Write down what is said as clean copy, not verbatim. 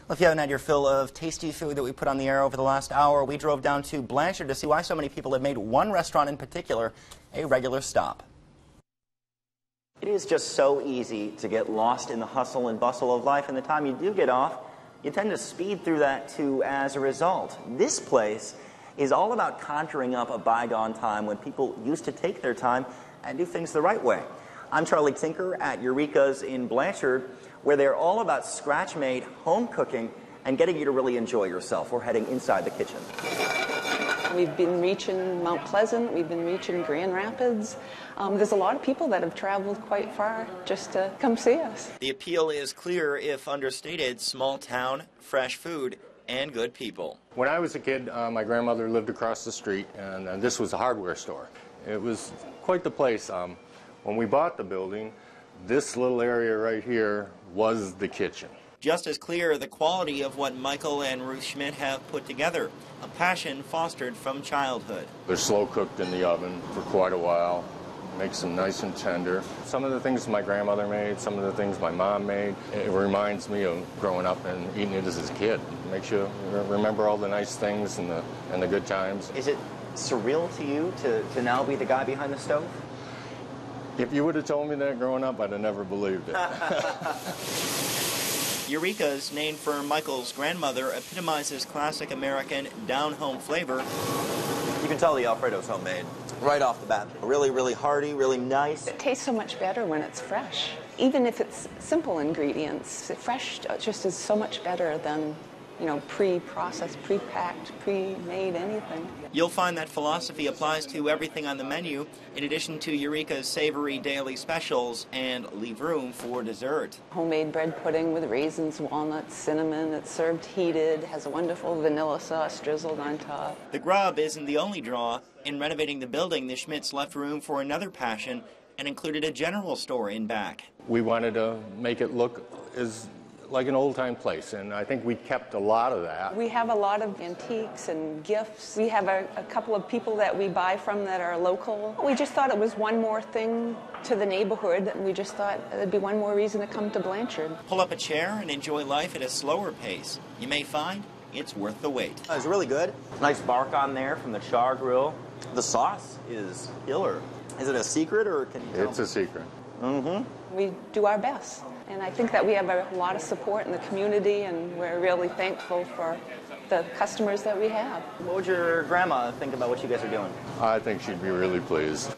Well, if you haven't had your fill of tasty food that we put on the air over the last hour, we drove down to Blanchard to see why so many people have made one restaurant in particular a regular stop. It is just so easy to get lost in the hustle and bustle of life, and the time you do get off, you tend to speed through that too as a result. This place is all about conjuring up a bygone time when people used to take their time and do things the right way. I'm Charlie Tinker at Eureka's in Blanchard, where they're all about scratch-made home cooking and getting you to really enjoy yourself. We're heading inside the kitchen. We've been reaching Mount Pleasant, we've been reaching Grand Rapids. There's a lot of people that have traveled quite far just to come see us. The appeal is clear if understated: small town, fresh food, and good people. When I was a kid, my grandmother lived across the street, and this was a hardware store. It was quite the place. When we bought the building, this little area right here was the kitchen. Just as clear the quality of what Michael and Ruth Schmidt have put together, a passion fostered from childhood. They're slow cooked in the oven for quite a while, makes them nice and tender. Some of the things my grandmother made, some of the things my mom made, it reminds me of growing up and eating it as a kid. It makes you remember all the nice things and the good times. Is it surreal to you to now be the guy behind the stove? If you would have told me that growing up, I'd have never believed it. Eureka's, named for Michael's grandmother, epitomizes classic American down-home flavor. You can tell the Alfredo's homemade right off the bat. Really, really hearty, really nice. It tastes so much better when it's fresh. Even if it's simple ingredients, fresh just is so much better than, you know, pre-processed, pre-packed, pre-made anything. You'll find that philosophy applies to everything on the menu, in addition to Eureka's savory daily specials, and leave room for dessert. Homemade bread pudding with raisins, walnuts, cinnamon. It's served heated, has a wonderful vanilla sauce drizzled on top. The grub isn't the only draw. In renovating the building, the Schmidts left room for another passion and included a general store in back. We wanted to make it look like an old-time place, and I think we kept a lot of that. We have a lot of antiques and gifts. We have a couple of people that we buy from that are local. We just thought it was one more thing to the neighborhood, and we just thought it'd be one more reason to come to Blanchard. Pull up a chair and enjoy life at a slower pace. You may find it's worth the wait. It's really good. Nice bark on there from the char grill. The sauce is killer. Is it a secret, or can you tell? It's a secret. Mm-hmm. We do our best. And I think that we have a lot of support in the community, and we're really thankful for the customers that we have. What would your grandma think about what you guys are doing? I think she'd be really pleased.